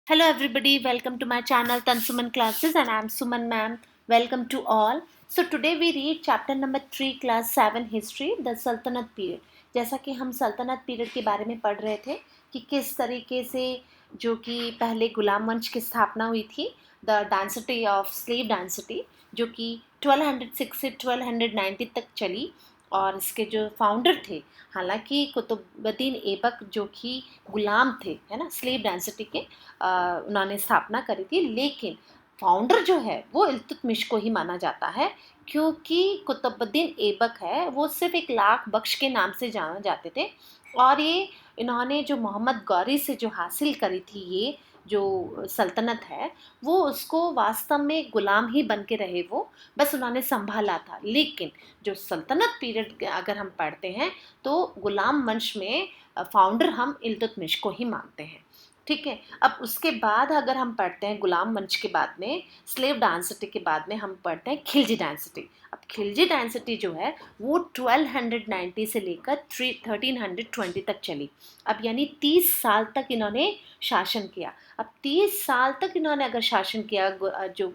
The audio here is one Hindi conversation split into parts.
Hello everybody, welcome to my channel Tansuman Classes and I am Suman ma'am. Welcome to all. So today we read chapter number 3 class 7 history the Sultanate period. जैसा कि हम सल्तनत पीरियड के बारे में पढ़ रहे थे कि किस तरीके से जो कि पहले गुलाम वंश की स्थापना हुई थी, द डांसिटी ऑफ स्लेव डांसिटी, जो कि 1206 से 1290 तक चली और इसके जो फाउंडर थे, हालांकि कुतुबुद्दीन ऐबक जो कि गुलाम थे, है ना, स्लेव डांसिटी के, उन्होंने स्थापना करी थी, लेकिन फाउंडर जो है वो इल्तुतमिश को ही माना जाता है, क्योंकि कुतुबुद्दीन ऐबक है वो सिर्फ एक लाख बख्श के नाम से जाना जाते थे और ये इन्होंने जो मोहम्मद गौरी से जो हासिल करी थी ये जो सल्तनत है वो उसको वास्तव में गुलाम ही बन के रहे, वो बस उन्होंने संभाला था। लेकिन जो सल्तनत पीरियड अगर हम पढ़ते हैं तो गुलाम वंश में फाउंडर हम इल्तुतमिश को ही मानते हैं, ठीक है। अब उसके बाद अगर हम पढ़ते हैं गुलाम वंश के बाद में, स्लेव डांसिटी के बाद में हम पढ़ते हैं खिलजी डांसिटी। अब खिलजी डांसिटी जो है वो 1290 से लेकर 1320 तक चली। अब यानी 30 साल तक इन्होंने शासन किया। अब 30 साल तक इन्होंने अगर शासन किया, जो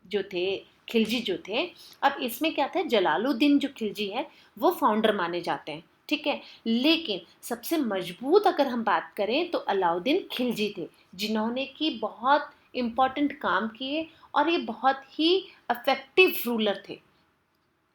जो थे खिलजी जो थे, अब इसमें क्या था, जलालुद्दीन जो खिलजी है वो फाउंडर माने जाते हैं, ठीक है। लेकिन सबसे मजबूत अगर हम बात करें तो अलाउद्दीन खिलजी थे, जिन्होंने कि बहुत इम्पोर्टेंट काम किए और ये बहुत ही इफेक्टिव रूलर थे।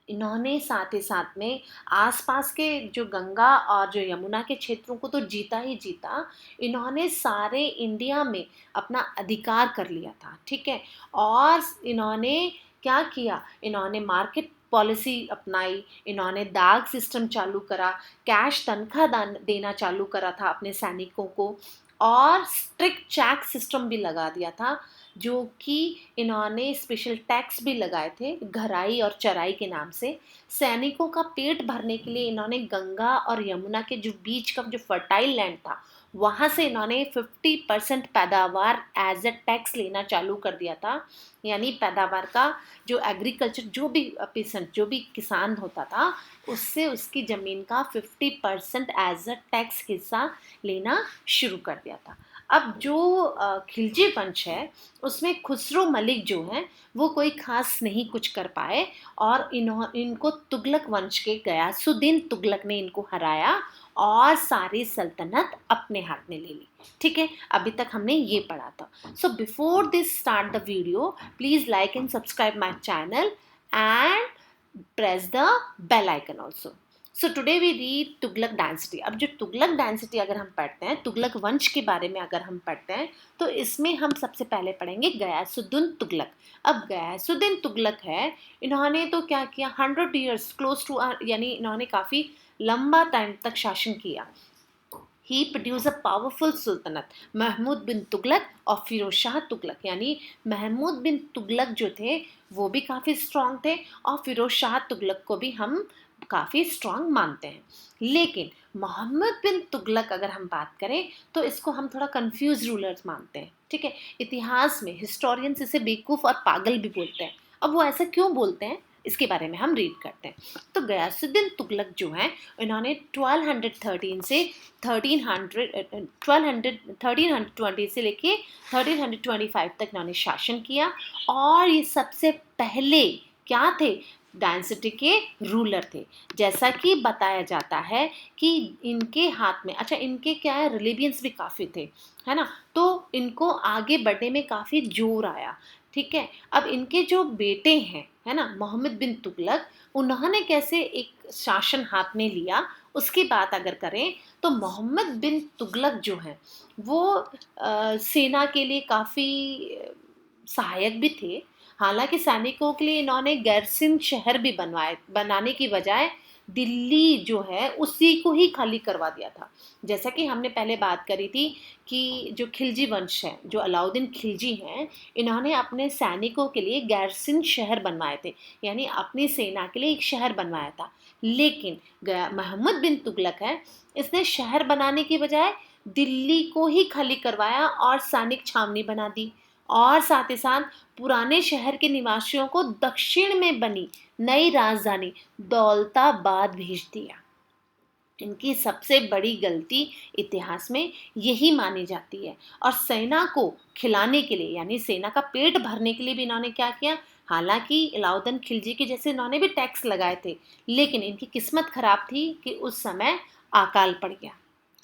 इन्होंने साथ ही साथ में आसपास के जो गंगा और जो यमुना के क्षेत्रों को तो जीता ही जीता, इन्होंने सारे इंडिया में अपना अधिकार कर लिया था, ठीक है। और इन्होंने क्या किया, इन्होंने मार्केट पॉलिसी अपनाई, इन्होंने दाग सिस्टम चालू करा, कैश तनख्वाह देना चालू करा था अपने सैनिकों को, और स्ट्रिक्ट चेक सिस्टम भी लगा दिया था, जो कि इन्होंने स्पेशल टैक्स भी लगाए थे घराई और चराई के नाम से। सैनिकों का पेट भरने के लिए इन्होंने गंगा और यमुना के जो बीच का जो फर्टाइल लैंड था वहाँ से इन्होंने 50% पैदावार एज ए टैक्स लेना चालू कर दिया था। यानी पैदावार का जो एग्रीकल्चर, जो भी पेसेंट, जो भी किसान होता था, उससे उसकी ज़मीन का 50% एज ए टैक्स हिस्सा लेना शुरू कर दिया था। अब जो खिलजी वंश है उसमें खुसरो मलिक जो हैं वो कोई खास नहीं कुछ कर पाए और इनको तुगलक वंश के गयासुद्दीन तुगलक ने इनको हराया और सारी सल्तनत अपने हाथ में ले ली, ठीक है। अभी तक हमने ये पढ़ा था। So before this start the video, please like and subscribe my channel and press the bell icon also. So today we read Tughlaq dynasty. अब जो तुगलक डांसिटी अगर हम पढ़ते हैं, तुगलक वंश के बारे में अगर हम पढ़ते हैं, तो इसमें हम सबसे पहले पढ़ेंगे गयासुद्दीन तुगलक। अब गयासुद्दीन तुगलक है, इन्होंने तो क्या किया, 100 ईयर्स क्लोज टू, यानी इन्होंने काफ़ी लंबा टाइम तक शासन किया। ही produce a powerful सुल्तनत, Mahmood bin Tughlaq और फिरोज शाह तुगलक। यानी महमूद बिन तुगलक जो थे वो भी काफ़ी स्ट्रांग थे और फिरोज शाह तुगलक को भी हम काफ़ी स्ट्रांग मानते हैं। लेकिन मोहम्मद बिन तुगलक अगर हम बात करें तो इसको हम थोड़ा कंफ्यूज रूलर्स मानते हैं, ठीक है। इतिहास में हिस्टोरियंस इसे बेवकूफ़ और पागल भी बोलते हैं। अब वो ऐसा क्यों बोलते हैं, इसके बारे में हम रीड करते हैं। तो गयासुद्दीन तुगलक जो हैं, इन्होंने 1213 से 1320 से लेके 1325 तक इन्होंने शासन किया और ये सबसे पहले क्या थे, डांसिटी के रूलर थे। जैसा कि बताया जाता है कि इनके हाथ में, अच्छा इनके क्या है, रिलीजियंस भी काफ़ी थे, है ना, तो इनको आगे बढ़ने में काफ़ी जोर आया, ठीक है। अब इनके जो बेटे हैं, है ना, मोहम्मद बिन तुगलक, उन्होंने कैसे एक शासन हाथ में लिया, उसकी बात अगर करें तो मोहम्मद बिन तुगलक जो हैं वो सेना के लिए काफ़ी सहायक भी थे। हालांकि सैनिकों के लिए इन्होंने गैरसिन शहर भी बनाने की बजाय दिल्ली जो है उसी को ही खाली करवा दिया था। जैसा कि हमने पहले बात करी थी कि जो खिलजी वंश है, जो अलाउद्दीन खिलजी हैं, इन्होंने अपने सैनिकों के लिए गैरसिन शहर बनवाए थे, यानी अपनी सेना के लिए एक शहर बनवाया था। लेकिन मोहम्मद बिन तुगलक है, इसने शहर बनाने की बजाय दिल्ली को ही खाली करवाया और सैनिक छावनी बना दी और साथ ही साथ पुराने शहर के निवासियों को दक्षिण में बनी नई राजधानी दौलताबाद भेज दिया। इनकी सबसे बड़ी गलती इतिहास में यही मानी जाती है। और सेना को खिलाने के लिए, यानी सेना का पेट भरने के लिए भी इन्होंने क्या किया, हालांकि अलाउद्दीन खिलजी के जैसे इन्होंने भी टैक्स लगाए थे, लेकिन इनकी किस्मत खराब थी कि उस समय अकाल पड़ गया,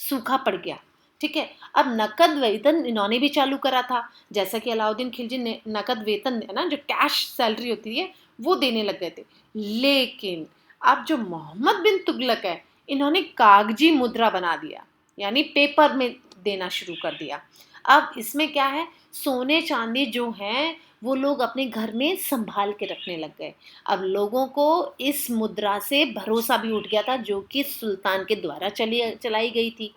सूखा पड़ गया। ठीक है, अब नकद वेतन इन्होंने भी चालू करा था, जैसा कि अलाउद्दीन खिलजी ने नकद वेतन है ना, जो कैश सैलरी होती है वो देने लग गए थे। लेकिन अब जो मोहम्मद बिन तुगलक है, इन्होंने कागजी मुद्रा बना दिया, यानी पेपर में देना शुरू कर दिया। अब इसमें क्या है, सोने चांदी जो है वो लोग अपने घर में संभाल के रखने लग गए। अब लोगों को इस मुद्रा से भरोसा भी उठ गया था, जो कि सुल्तान के द्वारा चलाई गई थी।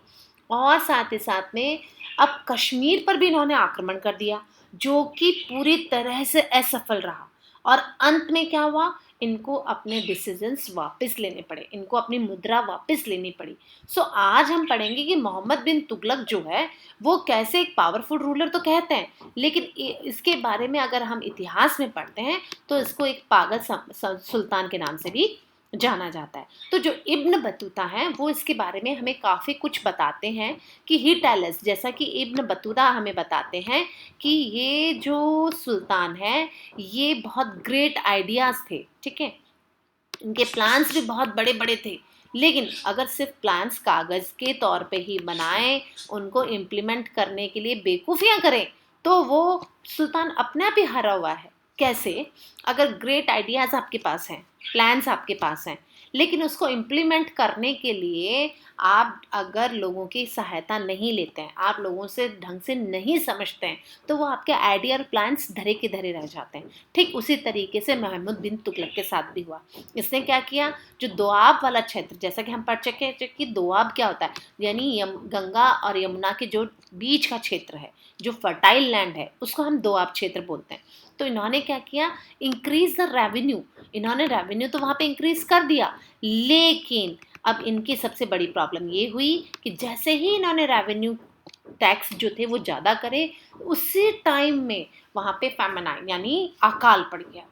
और साथ ही साथ में अब कश्मीर पर भी इन्होंने आक्रमण कर दिया, जो कि पूरी तरह से असफल रहा। और अंत में क्या हुआ, इनको अपने डिसीजंस वापस लेने पड़े, इनको अपनी मुद्रा वापस लेनी पड़ी। सो आज हम पढ़ेंगे कि मोहम्मद बिन तुगलक जो है वो कैसे एक पावरफुल रूलर तो कहते हैं, लेकिन इसके बारे में अगर हम इतिहास में पढ़ते हैं तो इसको एक पागल सुल्तान के नाम से भी जाना जाता है। तो जो इब्न बतूता हैं वो इसके बारे में हमें काफ़ी कुछ बताते हैं कि ही टेल अस, जैसा कि इब्न बतूता हमें बताते हैं कि ये जो सुल्तान है ये बहुत ग्रेट आइडियाज़ थे। ठीक है, इनके प्लान्स भी बहुत बड़े बड़े थे, लेकिन अगर सिर्फ प्लान्स कागज़ के तौर पे ही बनाएं, उनको इम्प्लीमेंट करने के लिए बेवकूफ़ियाँ करें, तो वो सुल्तान अपने आप ही हारा हुआ है। कैसे, अगर ग्रेट आइडियाज़ आपके पास हैं, प्लान्स आपके पास हैं, लेकिन उसको इम्प्लीमेंट करने के लिए आप अगर लोगों की सहायता नहीं लेते हैं, आप लोगों से ढंग से नहीं समझते हैं, तो वो आपके आइडिया और प्लान्स धरे के धरे रह जाते हैं। ठीक उसी तरीके से मोहम्मद बिन तुगलक के साथ भी हुआ। इसने क्या किया, जो दोआब वाला क्षेत्र, जैसा कि हम पढ़ चुके हैं कि दोआब क्या होता है, यानी गंगा और यमुना के जो बीच का क्षेत्र है, जो फर्टाइल लैंड है, उसको हम दोआब क्षेत्र बोलते हैं। तो इन्होंने क्या किया, इंक्रीज द रेवेन्यू, इन्होंने रेवेन्यू तो वहाँ पे इंक्रीज कर दिया, लेकिन अब इनकी सबसे बड़ी प्रॉब्लम ये हुई कि जैसे ही इन्होंने रेवेन्यू टैक्स जो थे वो ज़्यादा करे, उसी टाइम में वहाँ पे फैमिन आई, यानी अकाल पड़ गया।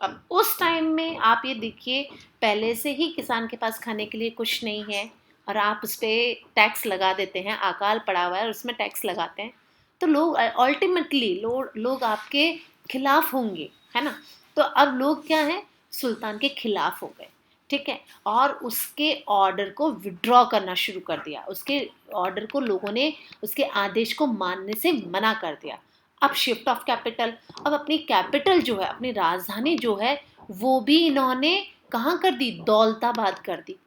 अब उस टाइम में आप ये देखिए, पहले से ही किसान के पास खाने के लिए कुछ नहीं है और आप उस पर टैक्स लगा देते हैं, अकाल पड़ा हुआ है और उसमें टैक्स लगाते हैं, तो लोग अल्टीमेटली लोग आपके खिलाफ होंगे, है ना। तो अब लोग क्या है, सुल्तान के खिलाफ हो गए। ठीक है, और उसके ऑर्डर को विड्रॉ करना शुरू कर दिया, उसके ऑर्डर को लोगों ने, उसके आदेश को मानने से मना कर दिया। अब शिफ्ट ऑफ कैपिटल, अब अपनी कैपिटल जो है, अपनी राजधानी जो है, वो भी इन्होंने कहाँ कर दी, दौलताबाद कर दी।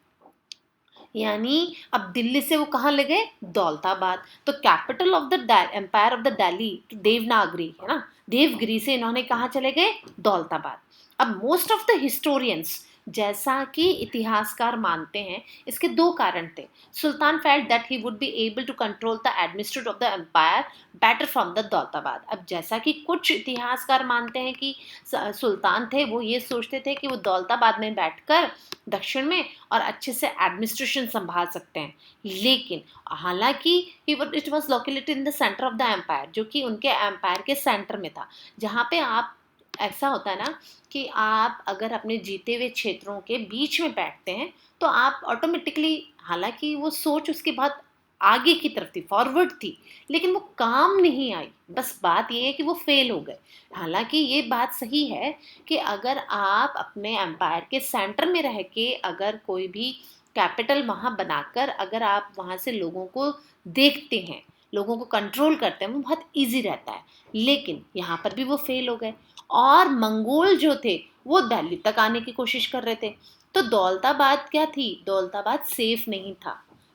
यानी अब दिल्ली से वो कहाँ ले गए, दौलताबाद। तो capital of the empire of the Delhi, Devanagari है ना, देवगिरी से इन्होंने कहाँ चले गए, दौलताबाद। अब मोस्ट ऑफ द हिस्टोरियंस, जैसा कि इतिहासकार मानते हैं, इसके दो कारण थे। Sultan felt that he would be able to control the administrate of the empire better from the Daulatabad. अब जैसा कि कुछ इतिहासकार मानते हैं कि सुल्तान थे वो ये सोचते थे कि वो दौलताबाद में बैठकर दक्षिण में और अच्छे से एडमिनिस्ट्रेशन संभाल सकते हैं, लेकिन हालांकि it was located in the centre of the empire, जो कि उनके एम्पायर के सेंटर में था, जहाँ पे आप, ऐसा होता है ना कि आप अगर अपने जीते हुए क्षेत्रों के बीच में बैठते हैं तो आप ऑटोमेटिकली, हालांकि वो सोच उसके बहुत आगे की तरफ थी, फॉरवर्ड थी, लेकिन वो काम नहीं आई। बस बात ये है कि वो फेल हो गए। हालांकि ये बात सही है कि अगर आप अपने एम्पायर के सेंटर में रह के अगर कोई भी कैपिटल वहाँ बनाकर अगर आप वहाँ से लोगों को देखते हैं, लोगों को कंट्रोल करते हैं, वो बहुत इजी रहता है। लेकिन यहाँ पर भी वो फेल हो गए और मंगोल जो थे वो दिल्ली तक आने की कोशिश कर रहे थे। तो दौलताबाद क्या थी, दौलताबाद सेफ नहीं था।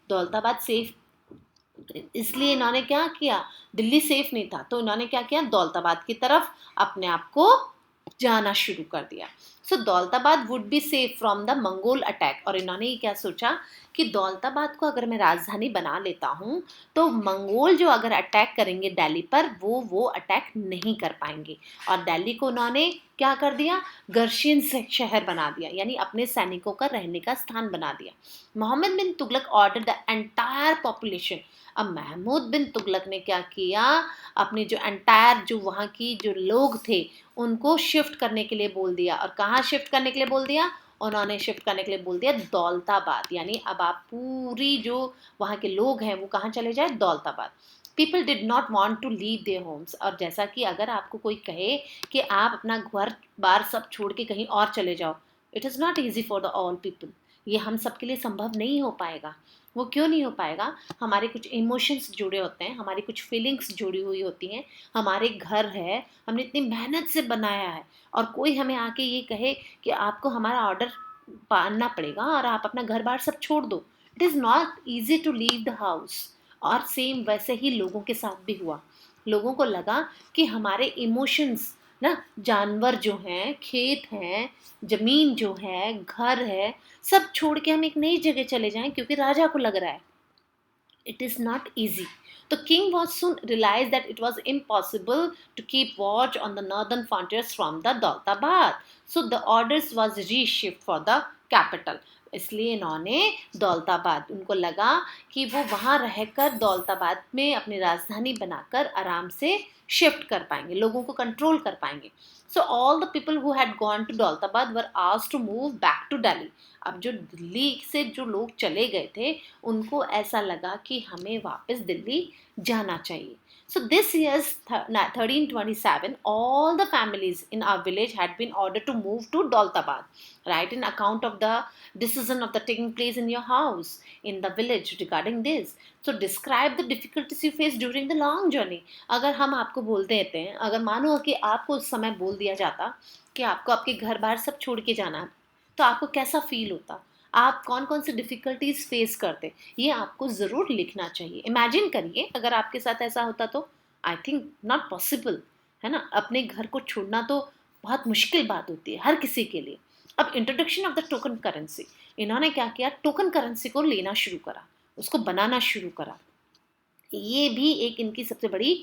दौलताबाद सेफ, इसलिए इन्होंने क्या किया, दिल्ली सेफ नहीं था तो इन्होंने क्या किया, दौलताबाद की तरफ अपने आप को जाना शुरू कर दिया। So Daulatabad would be safe from the Mongol attack. और इन्होंने ये क्या सोचा कि दौलताबाद को अगर मैं राजधानी बना लेता हूँ तो मंगोल जो अगर अटैक करेंगे दिल्ली पर, वो अटैक नहीं कर पाएंगे। और दिल्ली को उन्होंने क्या कर दिया, गर्शियन शहर बना दिया, यानी अपने सैनिकों का रहने का स्थान बना दिया। Mohammad bin Tughlaq order the entire population. अब महमूद बिन तुगलक ने क्या किया, अपने जो एंटायर, जो वहाँ की जो लोग थे, उनको शिफ्ट करने के लिए बोल दिया। और कहाँ शिफ्ट करने के लिए बोल दिया, उन्होंने शिफ्ट करने के लिए बोल दिया दौलताबाद, यानी अब आप पूरी जो वहाँ के लोग हैं वो कहाँ चले जाए, Daulatabad. People did not want to leave their homes, और जैसा कि अगर आपको कोई कहे कि आप अपना घर बार सब छोड़ के कहीं और चले जाओ, it is not easy for the all people. ये हम सब के लिए संभव नहीं हो पाएगा। वो क्यों नहीं हो पाएगा? हमारे कुछ इमोशंस जुड़े होते हैं, हमारी कुछ फीलिंग्स जुड़ी हुई होती हैं, हमारे घर है, हमने इतनी मेहनत से बनाया है, और कोई हमें आके ये कहे कि आपको हमारा ऑर्डर मानना पड़ेगा और आप अपना घर बार सब छोड़ दो, it is not easy to leave the house. और सेम वैसे ही लोगों के साथ भी हुआ। लोगों को लगा कि हमारे इमोशंस ना, जानवर जो हैं, खेत हैं, ज़मीन जो है, घर है, सब छोड़ के हम एक नई जगह चले जाएं क्योंकि राजा को लग रहा है। It is not easy. The king was soon realized that it was impossible to keep watch on the northern frontiers from the Daulatabad. So the orders was reshift for the capital. इसलिए इन्होंने दौलताबाद, उनको लगा कि वो वहाँ रहकर दौलताबाद में अपनी राजधानी बनाकर आराम से शिफ्ट कर पाएंगे, लोगों को कंट्रोल कर पाएंगे। So all the people who had gone to Daulatabad were asked to move back to Delhi. अब जो दिल्ली से जो लोग चले गए थे उनको ऐसा लगा कि हमें वापस दिल्ली जाना चाहिए। So this year's 1327, all the families in our village had been ordered to move to Daulatabad. Write an account of the decision of the taking place in your house in the village regarding this. So describe the difficulties you faced during the long journey. अगर हम आपको बोल देते हैं, अगर मानो कि आपको उस समय बोल दिया जाता कि आपको आपके घर बार सब छोड़ के जाना है, तो आपको कैसा फील होता, आप कौन कौन से डिफ़िकल्टीज फेस करते, ये आपको ज़रूर लिखना चाहिए। इमेजिन करिए अगर आपके साथ ऐसा होता तो आई थिंक नॉट पॉसिबल, है ना। अपने घर को छोड़ना तो बहुत मुश्किल बात होती है हर किसी के लिए। अब introduction of the token currency, इन्होंने क्या किया, टोकन करेंसी को लेना शुरू करा, उसको बनाना शुरू करा। ये भी एक इनकी सबसे बड़ी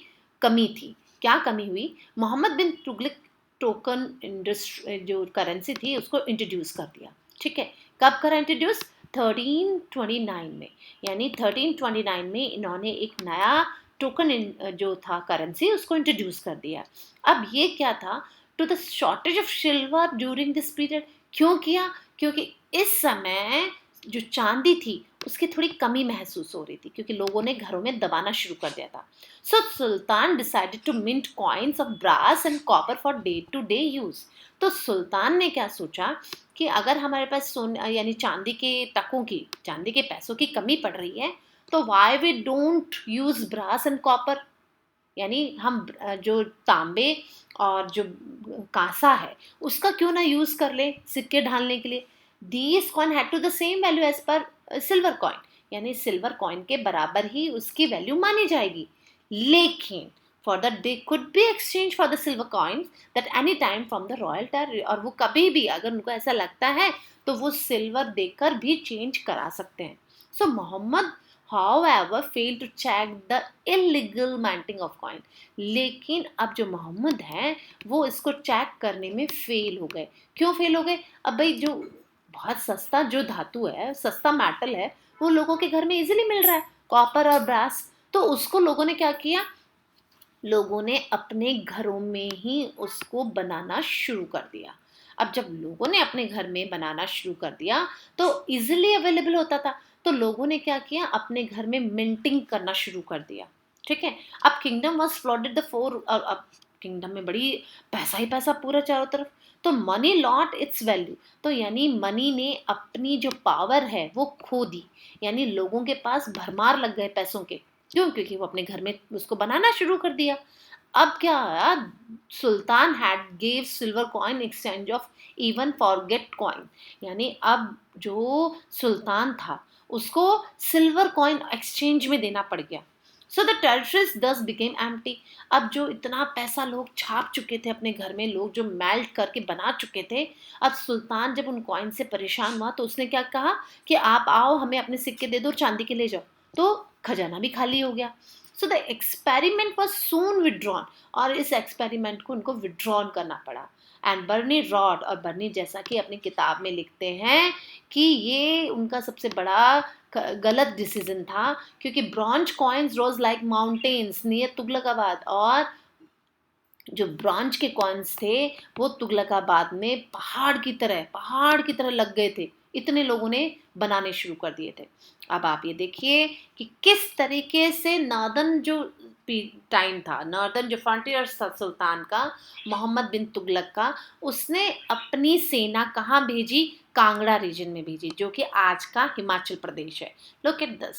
कमी थी। क्या कमी हुई? मोहम्मद बिन तुगलक टोकन इंडस्ट्री जो करेंसी थी उसको इंट्रोड्यूस कर दिया। ठीक है, कब करा इंट्रोड्यूस? 1329 में, यानी 1329 में इन्होंने एक नया टोकन जो था करेंसी उसको इंट्रोड्यूस कर दिया। अब ये क्या था? To the shortage of silver during this period. क्यों किया? क्योंकि इस समय जो चांदी थी उसकी थोड़ी कमी महसूस हो रही थी, क्योंकि लोगों ने घरों में दबाना शुरू कर दिया था। So sultan decided to mint coins of brass and copper for day to day use. तो सुल्तान ने क्या सोचा कि अगर हमारे पास सोने यानी चांदी के टकों की, चांदी के पैसों की कमी पड़ रही है, तो why we don't use brass and copper, यानी हम जो तांबे और जो कांसा है उसका क्यों ना यूज कर ले सिक्के ढालने के लिए। These coin had to the same value as per silver coin, यानी सिल्वर कॉइन के बराबर ही उसकी वैल्यू मानी जाएगी। लेकिन for that they could be exchange for the silver coin that any time from the royal territory, और वो कभी भी अगर उनको ऐसा लगता है तो वो सिल्वर देकर भी चेंज करा सकते हैं। सो Mohammad however failed to check the illegal minting of coin। लेकिन अब जो मोहम्मद हैं वो इसको चेक करने में फेल हो गए। क्यों फेल हो गए? अब भाई जो बहुत सस्ता जो धातु है, सस्ता मेटल है, वो लोगों के घर में इजीली मिल रहा है, कॉपर और ब्रास, तो उसको लोगों ने क्या किया, लोगों ने अपने घरों में ही उसको बनाना शुरू कर दिया। अब जब लोगों ने अपने घर में बनाना शुरू कर दिया तो इजीली अवेलेबल होता था, तो लोगों ने क्या किया, अपने घर में मिंटिंग करना शुरू कर दिया। ठीक है, अब kingdom was flooded the four, अब किंगडम में बड़ी पैसा ही पैसा पूरा चारों तरफ, तो मनी लॉट इट्स वैल्यू, तो यानी मनी ने अपनी जो पावर है वो खो दी, यानी लोगों के पास भरमार लग गए पैसों के। क्यों? क्योंकि वो अपने घर में उसको बनाना शुरू कर दिया। अब क्या आया, sultan had gave silver coin exchange of even forget coin, यानी अब जो सुल्तान था उसको सिल्वर कॉइन एक्सचेंज में देना पड़ गया। सो द टेरिटरीज दस बिकेम एम्प्टी। अब जो इतना पैसा लोग छाप चुके थे अपने घर में, लोग जो मेल्ट करके बना चुके थे, अब सुल्तान जब उन कॉइन से परेशान हुआ तो उसने क्या कहा कि आप आओ हमें अपने सिक्के दे दो, चांदी के ले जाओ, तो खजाना भी खाली हो गया। So the experiment was soon withdrawn, और इस एक्सपेरिमेंट को उनको विड्रॉन करना पड़ा। एंड बर्नी रॉड, और बर्नी जैसा कि अपनी किताब में लिखते हैं कि ये उनका सबसे बड़ा गलत डिसीजन था, क्योंकि ब्रॉन्ज कॉइन्स रोज लाइक माउंटेन्स नियर तुगलकाबाद, और जो ब्रॉन्ज के कॉइन्स थे वो तुगलकाबाद में पहाड़ की तरह लग गए थे, इतने लोगों ने बनाने शुरू कर दिए थे। अब आप ये देखिए कि किस तरीके से नॉर्दर्न जो टाइम था, नॉर्दर्न जो फ्रंटियर सुल्तान का, मोहम्मद बिन तुगलक का, उसने अपनी सेना कहाँ भेजी? कांगड़ा रीजन में भेजी, जो कि आज का हिमाचल प्रदेश है। लुक एट दिस,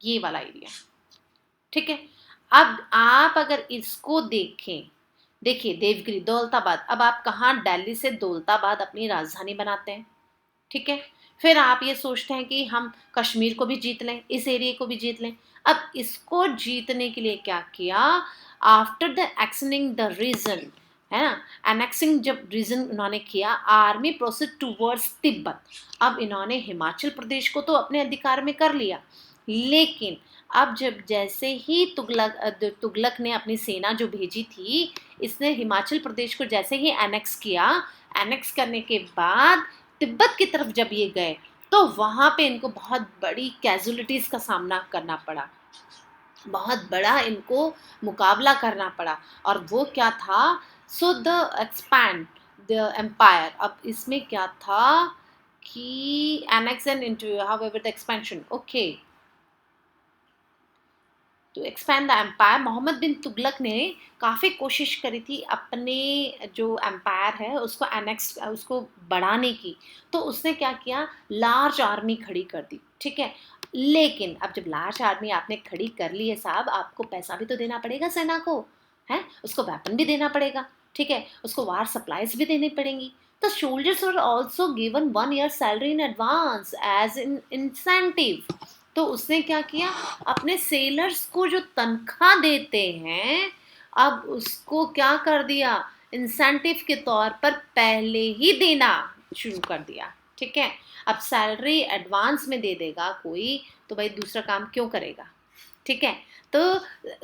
ये वाला एरिया, ठीक है। अब आप अगर इसको देखें, देखिए देवगिरी, दौलताबाद, अब आप कहाँ दिल्ली से दौलताबाद अपनी राजधानी बनाते हैं, ठीक है। फिर आप ये सोचते हैं कि हम कश्मीर को भी जीत लें, इस एरिया को भी जीत लें। अब इसको जीतने के लिए क्या किया? आफ्टर द एक्सनिंग द रीजन, है ना, एनेक्सिंग जब रीजन उन्होंने किया, आर्मी प्रोसीड टूवर्ड्स तिब्बत। अब इन्होंने हिमाचल प्रदेश को तो अपने अधिकार में कर लिया, लेकिन अब जब जैसे ही तुगलक ने अपनी सेना जो भेजी थी, इसने हिमाचल प्रदेश को जैसे ही एनेक्स किया, एनेक्स करने के बाद तिब्बत की तरफ जब ये गए, तो वहाँ पे इनको बहुत बड़ी कैजुअलिटीज़ का सामना करना पड़ा, बहुत बड़ा इनको मुकाबला करना पड़ा। और वो क्या था? So the expand the empire. अब इसमें क्या था कि annex and into however the expansion, okay, to expand the empire. Mohammad bin Tughlaq ने काफ़ी कोशिश करी थी अपने जो एम्पायर है उसको एनेक्स, उसको बढ़ाने की। तो उसने क्या किया? लार्ज आर्मी खड़ी कर दी, ठीक है। लेकिन अब जब लार्ज आर्मी आपने खड़ी कर ली है साहब, आपको पैसा भी तो देना पड़ेगा सेना को, है, उसको वेपन भी देना पड़ेगा, ठीक है, उसको वार सप्लाईज भी देनी पड़ेंगी। तो soldiers were also given 1 year salary in advance as in incentive. तो उसने क्या किया? अपने सेलर्स को जो तनख्वाह देते हैं, अब उसको क्या कर दिया? इंसेंटिव के तौर पर पहले ही देना शुरू कर दिया, ठीक है। अब सैलरी एडवांस में दे देगा कोई, तो भाई दूसरा काम क्यों करेगा, ठीक है। तो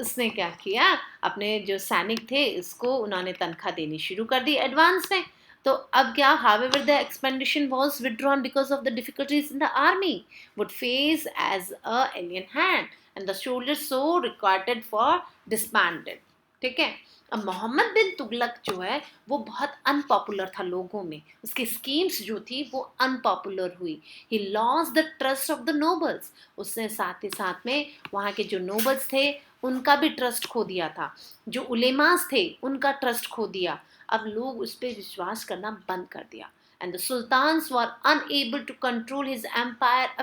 उसने क्या किया? अपने जो सैनिक थे इसको उन्होंने तनख्वाह देनी शुरू कर दी एडवांस में। तो अब क्या? however the expedition was withdrawn because of the difficulties in the army would face as a alien hand and the soldiers so required for disbanded, ठीक है। अब मोहम्मद बिन तुगलक जो है वो बहुत अनपॉपुलर था लोगों में, उसकी स्कीम्स जो थी वो अनपॉपुलर हुई। He lost the trust of the nobles, उसने साथ ही साथ में वहाँ के जो नोबल्स थे उनका भी ट्रस्ट खो दिया था, जो उलेमास थे उनका ट्रस्ट खो दिया। अब लोग उस पर विश्वास करना बंद कर दिया। And the sultans were unable to control his empire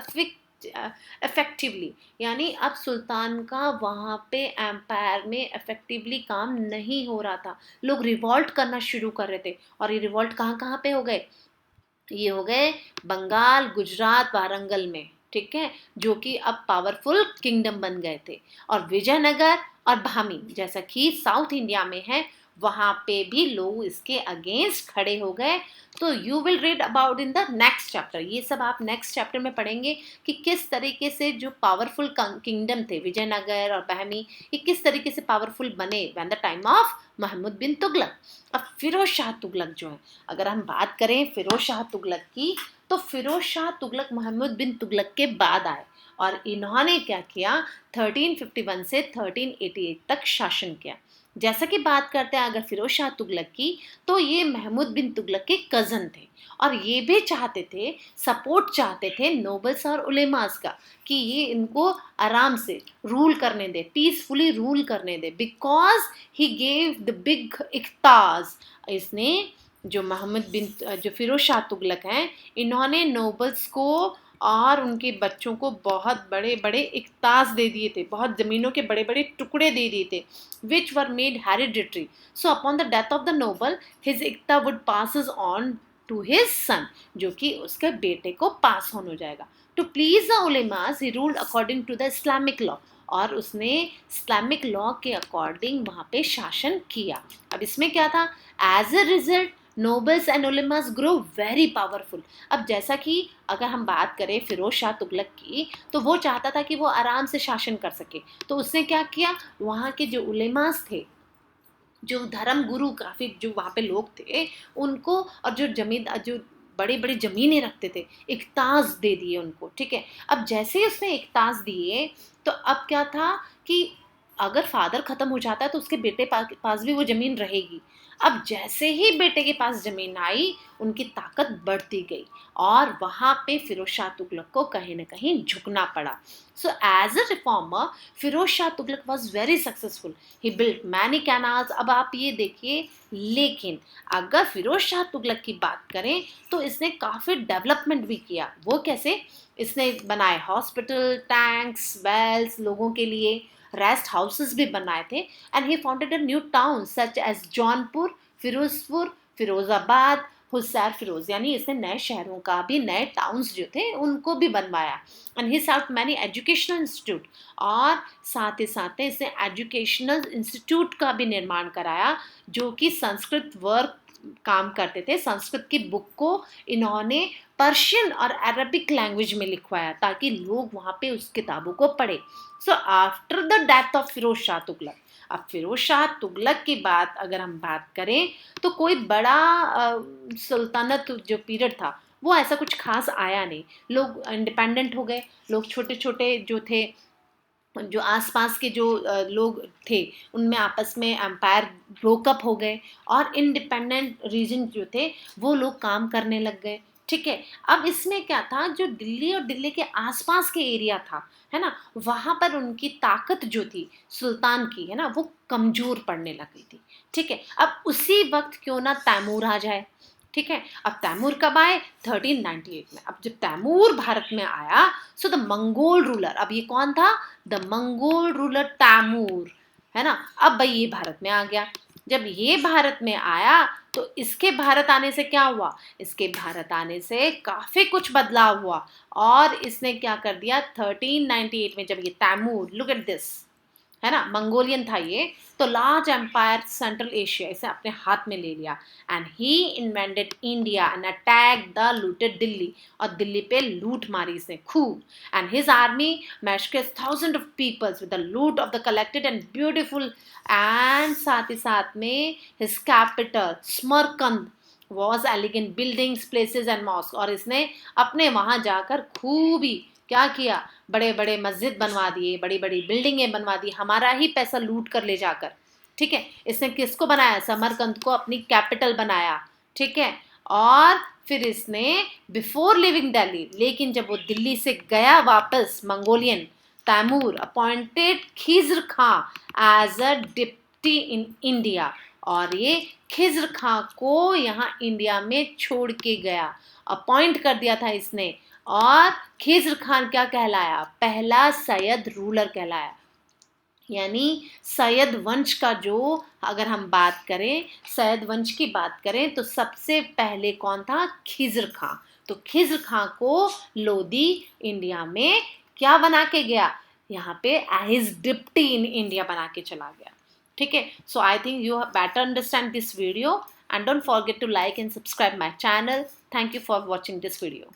effectively, यानी अब सुल्तान का वहाँ पे एम्पायर में इफेक्टिवली काम नहीं हो रहा था। लोग रिवॉल्ट करना शुरू कर रहे थे, और ये रिवॉल्ट कहाँ कहाँ पे हो गए? ये हो गए बंगाल, गुजरात, वारंगल में, ठीक है, जो कि अब पावरफुल किंगडम बन गए थे। और विजयनगर और भामी, जैसा कि साउथ इंडिया में है, वहाँ पे भी लोग इसके अगेंस्ट खड़े हो गए। तो you will read about in the next chapter, ये सब आप नेक्स्ट चैप्टर में पढ़ेंगे कि किस तरीके से जो पावरफुल किंगडम थे विजयनगर और बहमी, ये किस तरीके से पावरफुल बने when the time of Mahmud bin Tughlaq. अब फिरोज शाह तुगलक जो है, अगर हम बात करें फिरोज शाह तुगलक की, तो फिरोज शाह तुगलक मोहम्मद बिन तुगलक के बाद आए, और इन्होंने क्या किया? 1351 से 1388 तक शासन किया। जैसा कि बात करते हैं अगर फिरोज शाह तुगलक की, तो ये महमूद बिन तुगलक के कज़न थे, और ये भी चाहते थे, सपोर्ट चाहते थे नोबल्स और उलेमास का, कि ये इनको आराम से रूल करने दे, पीसफुली रूल करने दे, because he gave the big iqtas. इसने जो मोहम्मद बिन जो फिरोज शाह तुगलक हैं, इन्होंने नोबल्स को और उनके बच्चों को बहुत बड़े बड़े इख्तास दे दिए थे, बहुत ज़मीनों के बड़े बड़े टुकड़े दे दिए थे, which were made hereditary. So upon the death of the noble his iqta would passes on to his son, जो कि उसके बेटे को पास ऑन हो जाएगा। To please the ulemas he ruled according to the Islamic law, और उसने इस्लामिक लॉ के अकॉर्डिंग वहाँ पे शासन किया। अब इसमें क्या था? As a result nobles and ulemas grow very powerful. अब जैसा कि अगर हम बात करें फिरोज शाह तुगलक की, तो वो चाहता था कि वो आराम से शासन कर सके, तो उसने क्या किया? वहाँ के जो उलेमास थे, जो धर्म गुरु, काफ़ी जो वहाँ पे लोग थे उनको, और जो जो बड़े बड़े ज़मीनें रखते थे, इख्तास दे दिए उनको, ठीक है। अब जैसे ही उसने इख्तास दिए, तो अब क्या था कि अगर फादर ख़त्म हो जाता है तो उसके बेटे पास भी वो ज़मीन रहेगी। अब जैसे ही बेटे के पास ज़मीन आई, उनकी ताकत बढ़ती गई और वहाँ पे फ़िरोज़ शाह तुगलक को कहीं न कहीं झुकना पड़ा। So as a reformer, Firoz Shah Tughlaq was very successful. He built many canals. अब आप ये देखिए, लेकिन अगर फ़िरोज़ शाह तुगलक की बात करें तो इसने काफ़ी डेवलपमेंट भी किया। वो कैसे? इसने बनाए हॉस्पिटल, टैंक्स, वेल्स लोगों के लिए, रेस्ट हाउसेस भी बनाए थे, and he founded a new town such as Jaunpur, Firozpur, Firozabad, Hisar Firoz, यानी इसने नए शहरों का भी, नए टाउन्स जो थे उनको भी बनवाया। And he set many educational institute, और साथ ही साथ इसने एजुकेशनल इंस्टीट्यूट का भी निर्माण कराया, जो कि संस्कृत वर्क काम करते थे। संस्कृत की बुक को इन्होंने पर्शियन और अरबिक लैंग्वेज में लिखवाया ताकि लोग वहाँ पे उस किताबों को पढ़े। So after the death of Firoz Shah Tughlaq, अब फिरोज शाह तुगलक की बात अगर हम बात करें तो कोई बड़ा सुल्तानत जो पीरियड था वो ऐसा कुछ खास आया नहीं। लोग इंडिपेंडेंट हो गए, लोग छोटे छोटे जो थे, जो आसपास के जो लोग थे, उनमें आपस में एम्पायर ब्रोकअप हो गए और इंडिपेंडेंट रीजन जो थे वो लोग काम करने लग गए। ठीक है, अब इसमें क्या था, जो दिल्ली और दिल्ली के आसपास के एरिया था, है ना, वहाँ पर उनकी ताकत जो थी सुल्तान की, है ना, वो कमजोर पड़ने लग गई थी। ठीक है, अब उसी वक्त क्यों ना तैमूर आ जाए। ठीक है, अब तैमूर कब आए? 1398 में। अब जब तैमूर भारत में आया, सो द मंगोल रूलर, अब ये कौन था? द मंगोल रूलर तैमूर, है ना। अब भाई ये भारत में आ गया। जब ये भारत में आया तो इसके भारत आने से क्या हुआ? इसके भारत आने से काफी कुछ बदलाव हुआ, और इसने क्या कर दिया 1398 में, जब ये तैमूर, लुक एट दिस, है ना, मंगोलियन था ये, तो लार्ज एम्पायर सेंट्रल एशिया इसे अपने हाथ में ले लिया, and he invented India and attack the looted Delhi, और दिल्ली पे लूट मारी इसने खूब, and his army massacres thousand of peoples with the loot of the collected and beautiful, and साथ ही साथ में his capital Samarkand was elegant buildings, places and mosque, और इसने अपने वहां जाकर खूब ही क्या किया, बड़े बड़े मस्जिद बनवा दिए, बड़ी बड़ी बिल्डिंगें बनवा दी, हमारा ही पैसा लूट कर ले जाकर। ठीक है, इसने किसको बनाया? समरकंद को अपनी कैपिटल बनाया। ठीक है, और फिर इसने बिफोर लिविंग दिल्ली, लेकिन जब वो दिल्ली से गया वापस, Mongolian Timur appointed Khizr Khan as a deputy in India, और ये खिज्र खां को यहाँ इंडिया में छोड़ के गया, अपॉइंट कर दिया था इसने। और खिज्र खान क्या कहलाया? पहला सैयद रूलर कहलाया। यानी सैयद वंश का जो, अगर हम बात करें, सैयद वंश की बात करें तो सबसे पहले कौन था? खिज्र खां। तो खिज्र खां को लोदी इंडिया में क्या बना के गया? यहाँ पे एज डिप्टी इन इंडिया बना के चला गया। ठीक है, so I think you better understand this video, and don't forget to like and subscribe my channel. Thank you for watching this video.